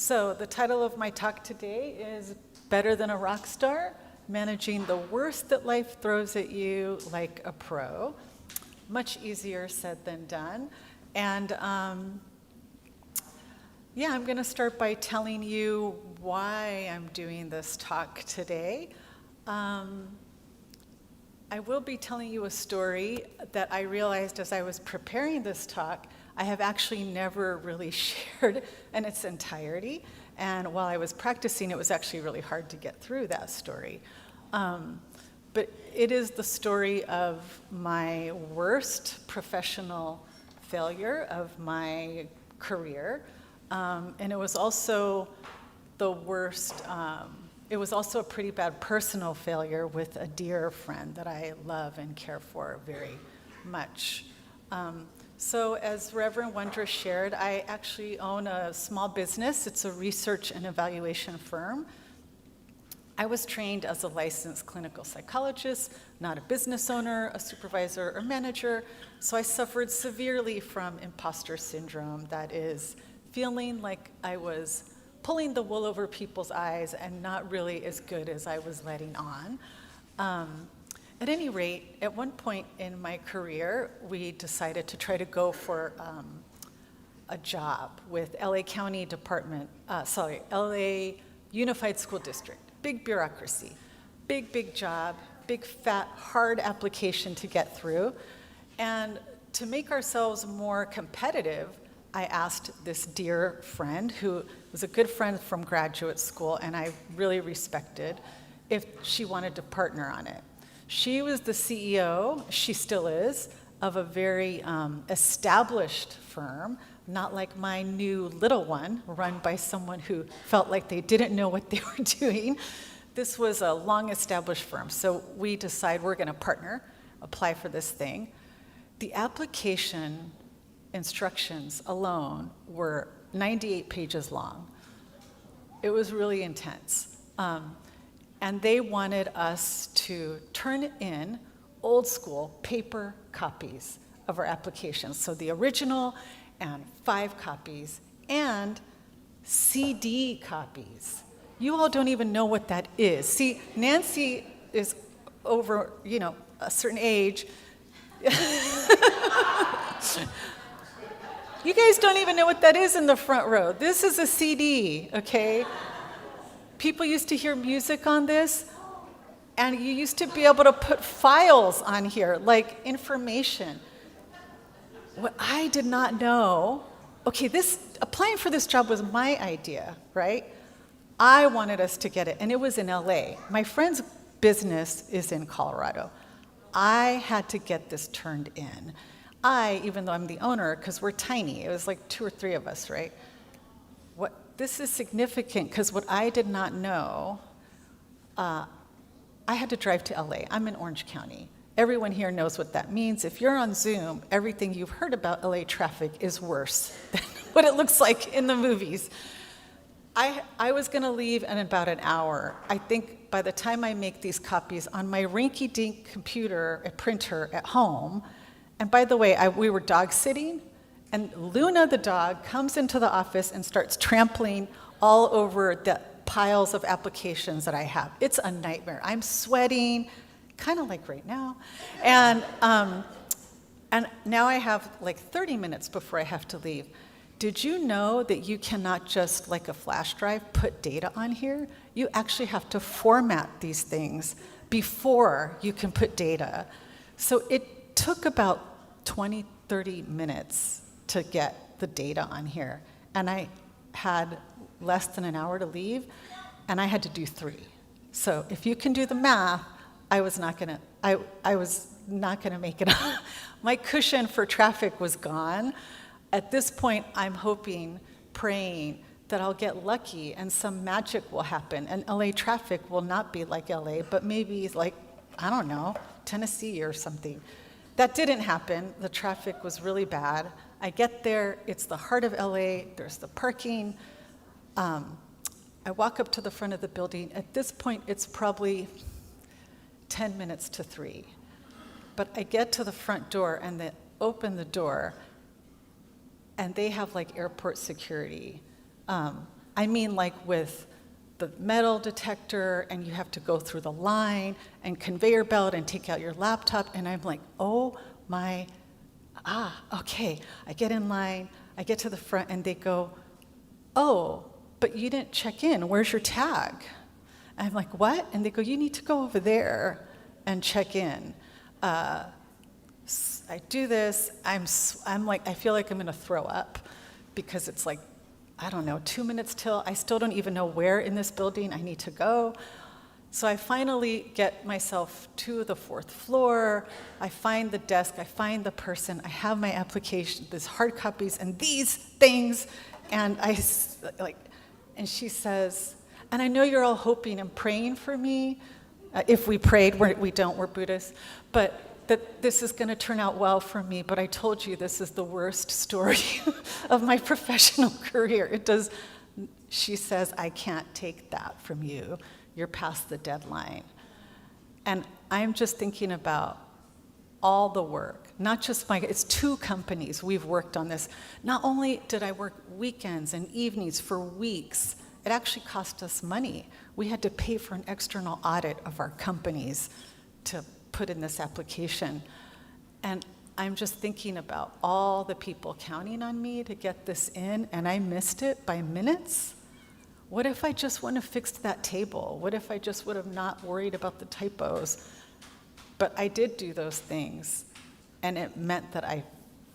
So the title of my talk today is Better Than a Rockstar, Managing the Worst That Life Throws at You Like a Pro. Much easier said than done. And I'm going to start by telling you why I'm doing this talk today. I will be telling you a story that I realized as I was preparing this talk, I have actually never really shared in its entirety. And while I was practicing, it was actually really hard to get through that story. But it is the story of my worst professional failure of my career. And it was also the worst, it was also a pretty bad personal failure with a dear friend that I love and care for very much. So as Reverend Wondrous shared, I actually own a small business. It's a research and evaluation firm. I was trained as a licensed clinical psychologist, not a business owner, a supervisor, or manager. So I suffered severely from imposter syndrome, that is, feeling like I was pulling the wool over people's eyes and not really as good as I was letting on. At any rate, at one point in my career, we decided to try to go for a job with LA County Department, LA Unified School District. Big bureaucracy, big job, big fat hard application to get through. And to make ourselves more competitive, I asked this dear friend, who was a good friend from graduate school and I really respected, if she wanted to partner on it. She was the CEO, she still is, of a very established firm, not like my new little one, run by someone who felt like they didn't know what they were doing. This was a long-established firm, so we decide we're gonna partner, apply for this thing. The application instructions alone were 98 pages long. It was really intense. And they wanted us to turn in old school paper copies of our applications. So the original and 5 copies and CD copies. You all don't even know what that is. See, Nancy is over, a certain age. You guys don't even know what that is in the front row. This is a CD, okay? People used to hear music on this, and you used to be able to put files on here, like information. What I did not know, okay, applying for this job was my idea, right? I wanted us to get it, and it was in LA. My friend's business is in Colorado. I had to get this turned in. Even though I'm the owner, because we're tiny, it was like 2 or 3 of us, right? This is significant because what I did not know, I had to drive to LA. I'm in Orange County. Everyone here knows what that means. If you're on Zoom, everything you've heard about LA traffic is worse than what it looks like in the movies. I was gonna leave in about an hour. I think by the time I make these copies on my rinky-dink computer, a printer at home, and by the way, we were dog sitting, and Luna the dog comes into the office and starts trampling all over the piles of applications that I have. It's a nightmare. I'm sweating, kind of like right now. And now I have like 30 minutes before I have to leave. Did you know that you cannot just, like a flash drive, put data on here? You actually have to format these things before you can put data. So it took about 20, 30 minutes to get the data on here. And I had less than an hour to leave, and I had to do 3. So if you can do the math, I was not gonna make it. My cushion for traffic was gone. At this point, I'm hoping, praying that I'll get lucky and some magic will happen, and LA traffic will not be like LA, but maybe like, I don't know, Tennessee or something. That didn't happen. The traffic was really bad. I get there, it's the heart of LA, there's the parking. I walk up to the front of the building. At this point, it's probably 10 minutes to 3. But I get to the front door and they open the door and they have like airport security. I mean like with the metal detector, and you have to go through the line and conveyor belt and take out your laptop, and I'm like, oh my, okay. I get in line, I get to the front, and they go, oh, but you didn't check in, where's your tag? I'm like, what? And they go, you need to go over there and check in. I do this, I'm like, I feel like I'm gonna throw up, because it's like, I don't know, 2 minutes till, I still don't even know where in this building I need to go. So I finally get myself to the 4th floor, I find the desk, I find the person, I have my application, these hard copies and these things, and and she says, and I know you're all hoping and praying for me. If we prayed, we don't, we're Buddhists, but that this is going to turn out well for me, but I told you this is the worst story of my professional career. She says, I can't take that from you. You're past the deadline. And I'm just thinking about all the work, not just it's 2 companies we've worked on this. Not only did I work weekends and evenings for weeks, it actually cost us money. We had to pay for an external audit of our companies to put in this application. And I'm just thinking about all the people counting on me to get this in, and I missed it by minutes. What if I just wouldn't have fixed that table? What if I just would have not worried about the typos? But I did do those things, and it meant that I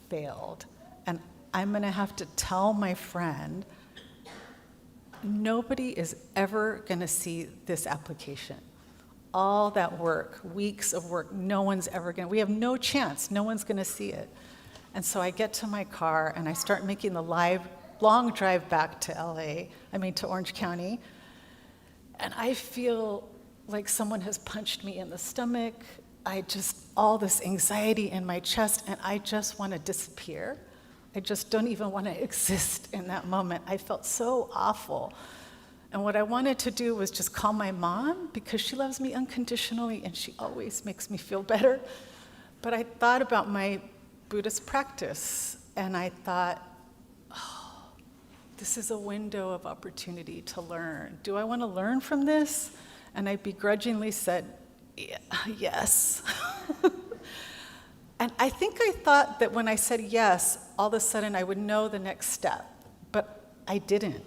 failed. And I'm gonna have to tell my friend, nobody is ever gonna see this application. All that work, weeks of work, no one's ever we have no chance, no one's gonna see it. And so I get to my car and I start making the long drive back to to Orange County, and I feel like someone has punched me in the stomach. All this anxiety in my chest, and I just wanna disappear. I just don't even wanna exist in that moment. I felt so awful. And what I wanted to do was just call my mom, because she loves me unconditionally and she always makes me feel better. But I thought about my Buddhist practice, and I thought, oh, this is a window of opportunity to learn. Do I want to learn from this? And I begrudgingly said, yes. And I think I thought that when I said yes, all of a sudden I would know the next step, but I didn't.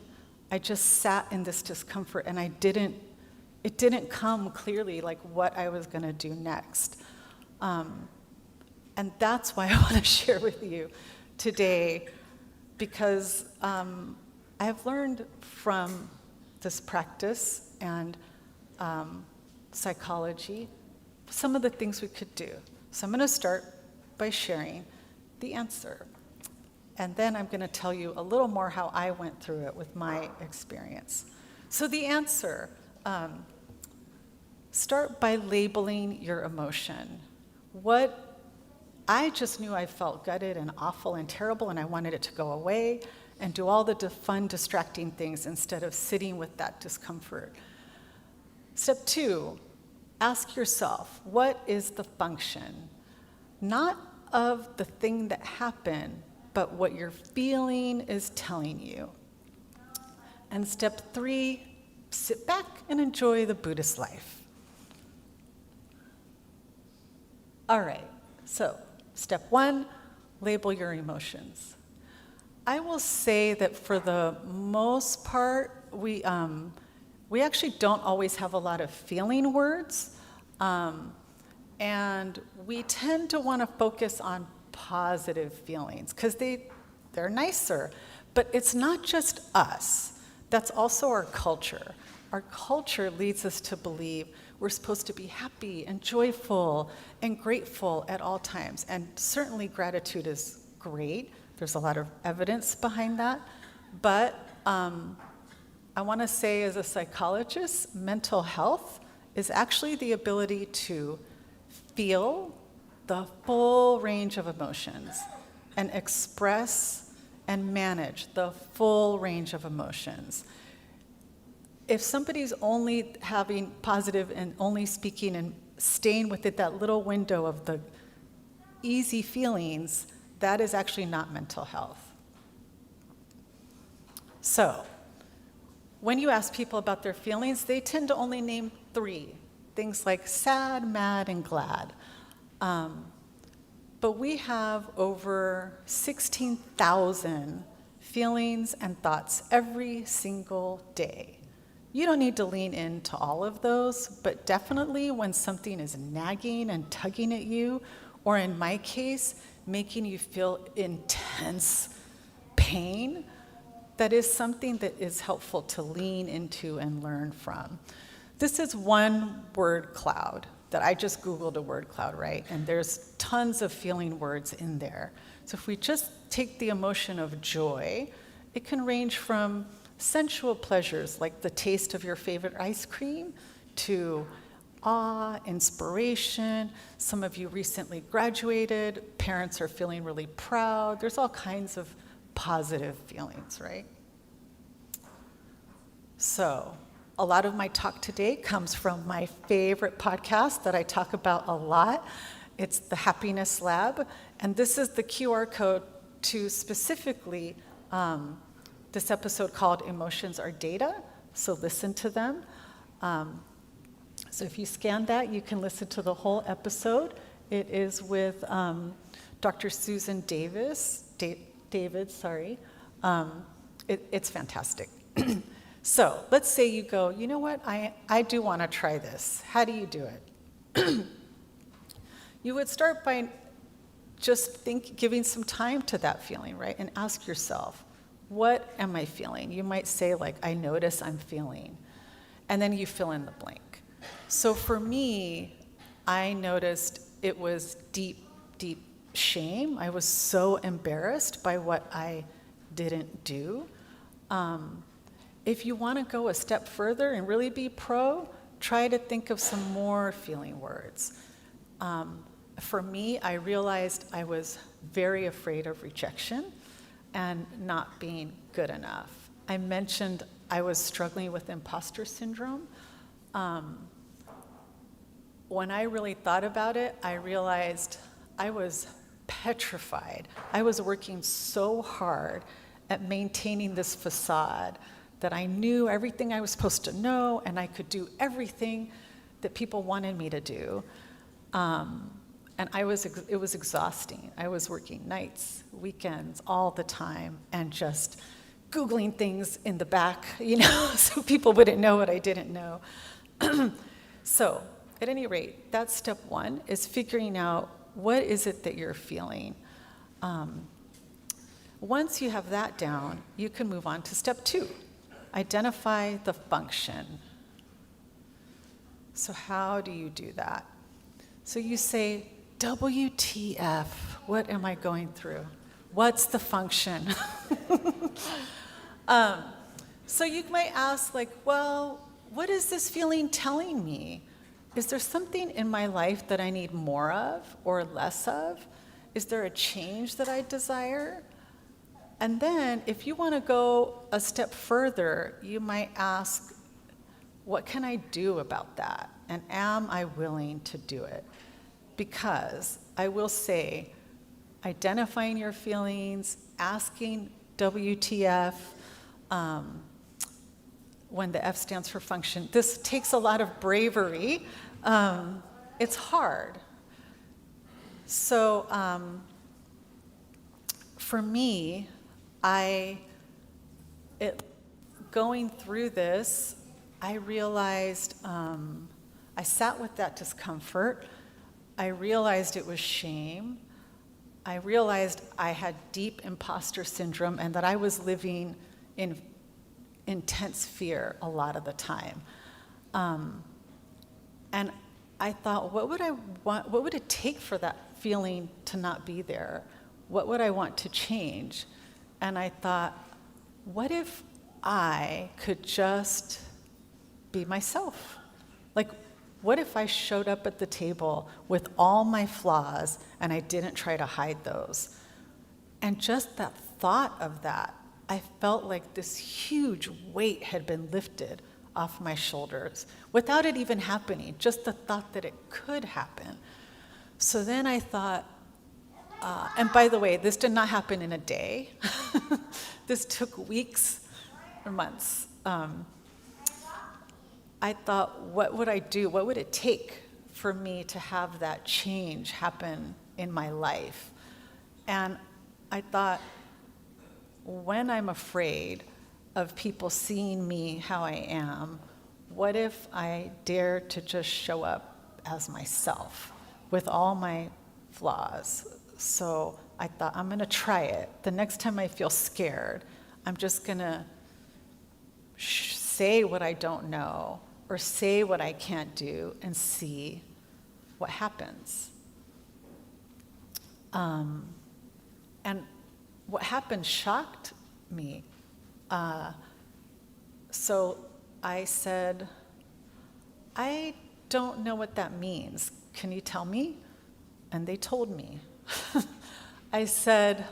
I just sat in this discomfort, and it didn't come clearly like what I was gonna do next. And that's why I wanna share with you today, because I have learned from this practice and psychology some of the things we could do. So I'm gonna start by sharing the answer. And then I'm going to tell you a little more how I went through it with my experience. So the answer, start by labeling your emotion. I just knew I felt gutted and awful and terrible, and I wanted it to go away and do all the fun, distracting things instead of sitting with that discomfort. Step 2, ask yourself, what is the function? Not of the thing that happened, but what your feeling is telling you. And step 3, sit back and enjoy the Buddhist life. All right, so step 1, label your emotions. I will say that for the most part, we actually don't always have a lot of feeling words, and we tend to want to focus on positive feelings, because they're nicer. But it's not just us. That's also our culture. Our culture leads us to believe we're supposed to be happy and joyful and grateful at all times. And certainly gratitude is great. There's a lot of evidence behind that. But I want to say, as a psychologist, mental health is actually the ability to feel the full range of emotions and express and manage the full range of emotions. If somebody's only having positive and only speaking and staying within that little window of the easy feelings, that is actually not mental health. So, when you ask people about their feelings, they tend to only name 3, things like sad, mad, and glad. But we have over 16,000 feelings and thoughts every single day. You don't need to lean into all of those, but definitely when something is nagging and tugging at you, or in my case, making you feel intense pain, that is something that is helpful to lean into and learn from. This is one word cloud that I just Googled a word cloud, right? And there's tons of feeling words in there. So if we just take the emotion of joy, it can range from sensual pleasures like the taste of your favorite ice cream to awe, inspiration. Some of you recently graduated, parents are feeling really proud. There's all kinds of positive feelings, right? So, a lot of my talk today comes from my favorite podcast that I talk about a lot. It's the Happiness Lab, and this is the QR code to specifically this episode called Emotions Are Data, so listen to them. So if you scan that, you can listen to the whole episode. It is with Dr. Susan David, sorry. It's fantastic. So let's say you go, you know what, I do want to try this. How do you do it? You would start by just giving some time to that feeling, right? And ask yourself, what am I feeling? You might say, like, I notice I'm feeling. And then you fill in the blank. So for me, I noticed it was deep, deep shame. I was so embarrassed by what I didn't do. If you want to go a step further and really be pro, try to think of some more feeling words. For me, I realized I was very afraid of rejection and not being good enough. I mentioned I was struggling with imposter syndrome. When I really thought about it, I realized I was petrified. I was working so hard at maintaining this facade that I knew everything I was supposed to know, and I could do everything that people wanted me to do. And it was exhausting. I was working nights, weekends, all the time, and just Googling things in the back, so people wouldn't know what I didn't know. So, at any rate, that's step 1, is figuring out what is it that you're feeling. Once you have that down, you can move on to step 2. Identify the function. So how do you do that? So you say, WTF, what am I going through? What's the function? So you might ask, like, well, what is this feeling telling me? Is there something in my life that I need more of or less of? Is there a change that I desire? And then, if you want to go a step further, you might ask, what can I do about that? And am I willing to do it? Because I will say, identifying your feelings, asking WTF, when the F stands for function, this takes a lot of bravery. It's hard. So for me, going through this, I realized I sat with that discomfort. I realized it was shame. I realized I had deep imposter syndrome and that I was living in intense fear a lot of the time. And I thought, what would it take for that feeling to not be there? What would I want to change? And I thought, what if I could just be myself? Like, what if I showed up at the table with all my flaws and I didn't try to hide those? And just that thought of that, I felt like this huge weight had been lifted off my shoulders without it even happening, just the thought that it could happen. So then I thought, and by the way, this did not happen in a day. This took weeks or months. I thought, what would I do? What would it take for me to have that change happen in my life? And I thought, when I'm afraid of people seeing me how I am, what if I dare to just show up as myself with all my flaws? So I thought, I'm going to try it. The next time I feel scared, I'm just going to say what I don't know or say what I can't do and see what happens. And what happened shocked me. So I said, I don't know what that means. Can you tell me? And they told me. I said,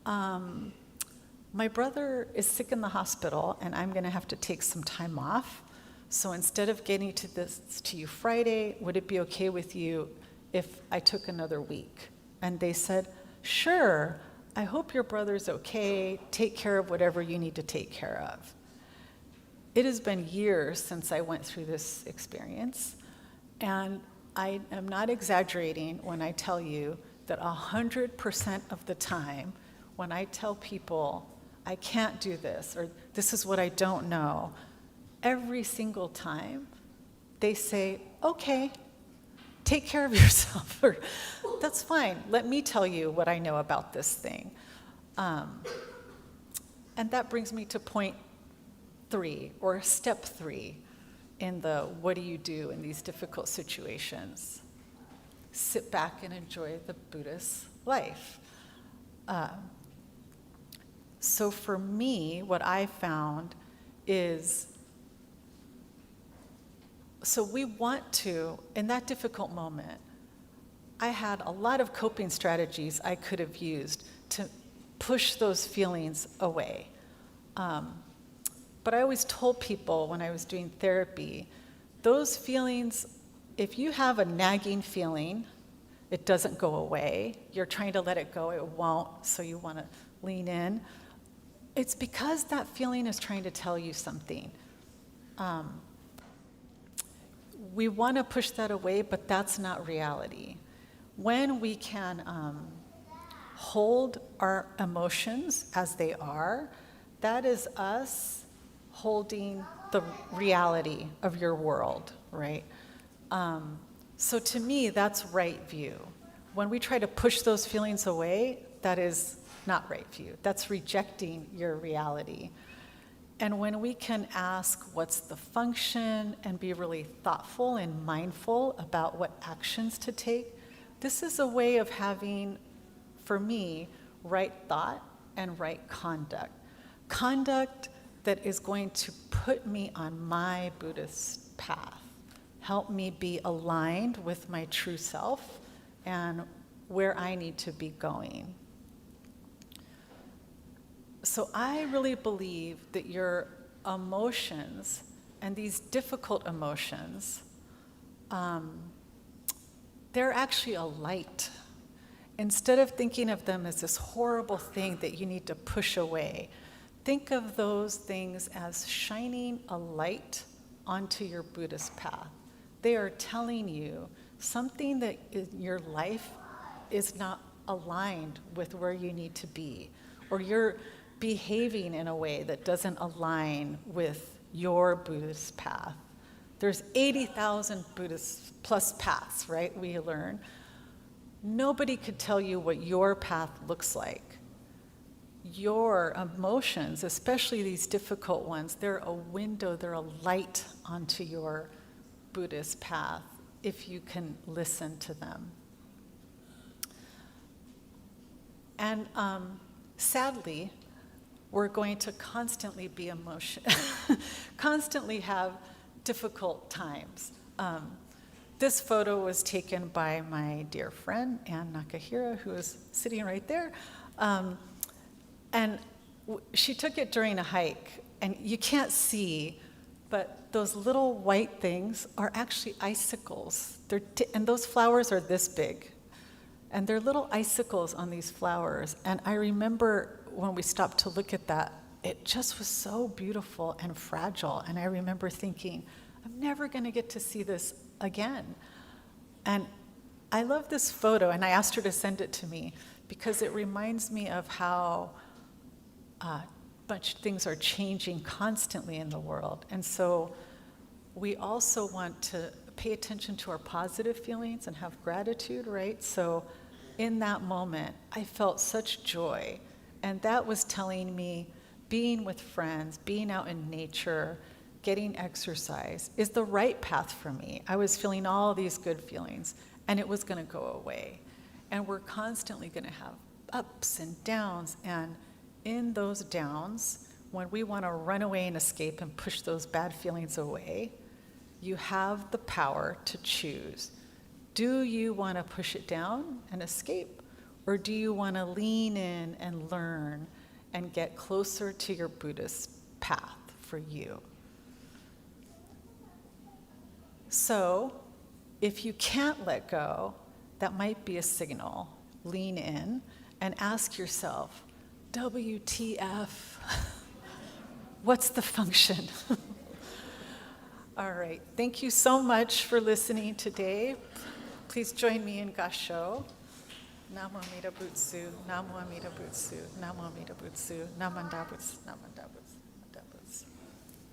my brother is sick in the hospital and I'm gonna have to take some time off. So instead of getting to you Friday, would it be okay with you if I took another week? And they said, sure, I hope your brother's okay. Take care of whatever you need to take care of. It has been years since I went through this experience, and I am not exaggerating when I tell you that 100% of the time, when I tell people, I can't do this, or this is what I don't know, every single time, they say, okay, take care of yourself, or that's fine, let me tell you what I know about this thing. And that brings me to point 3, or step 3, in the what do you do in these difficult situations? Sit back and enjoy the Buddhist life. So for me, what I found is, so we want to, in that difficult moment, I had a lot of coping strategies I could have used to push those feelings away. But I always told people when I was doing therapy, those feelings, if you have a nagging feeling, it doesn't go away. You're trying to let it go, it won't, so you want to lean in. It's because that feeling is trying to tell you something. We want to push that away, but that's not reality. When we can hold our emotions as they are, that is us holding the reality of your world, right? So to me, that's right view. When we try to push those feelings away, that is not right view. That's rejecting your reality. And when we can ask what's the function and be really thoughtful and mindful about what actions to take, this is a way of having, for me, right thought and right conduct. Conduct that is going to put me on my Buddhist path, help me be aligned with my true self and where I need to be going. So I really believe that your emotions and these difficult emotions, they're actually a light. Instead of thinking of them as this horrible thing that you need to push away, think of those things as shining a light onto your Buddhist path. They are telling you something that in your life is not aligned with where you need to be, or you're behaving in a way that doesn't align with your Buddhist path. There's 80,000 Buddhist plus paths, right, we learn. Nobody could tell you what your path looks like. Your emotions, especially these difficult ones, they're a window, they're a light onto your Buddhist path if you can listen to them. And sadly, we're going to constantly be constantly have difficult times. This photo was taken by my dear friend, Ann Nakahira, who is sitting right there. And she took it during a hike, and you can't see, but those little white things are actually icicles. And those flowers are this big. And they're little icicles on these flowers. And I remember when we stopped to look at that, it just was so beautiful and fragile. And I remember thinking, I'm never going to get to see this again. And I love this photo, and I asked her to send it to me because it reminds me of how much things are changing constantly in the world. And so we also want to pay attention to our positive feelings and have gratitude, right? So in that moment, I felt such joy. And that was telling me being with friends, being out in nature, getting exercise is the right path for me. I was feeling all these good feelings, and it was going to go away. And we're constantly going to have ups and downs. And in those downs, when we want to run away and escape and push those bad feelings away, you have the power to choose. Do you want to push it down and escape? Or do you want to lean in and learn and get closer to your Buddhist path for you? So, if you can't let go, that might be a signal. Lean in and ask yourself, WTF? What's the function? All right, thank you so much for listening today. Please join me in Gasho. Namo Amida Butsu, Namo Amida Butsu, Namo Amida Butsu, Namanda Butsu, Namanda Butsu.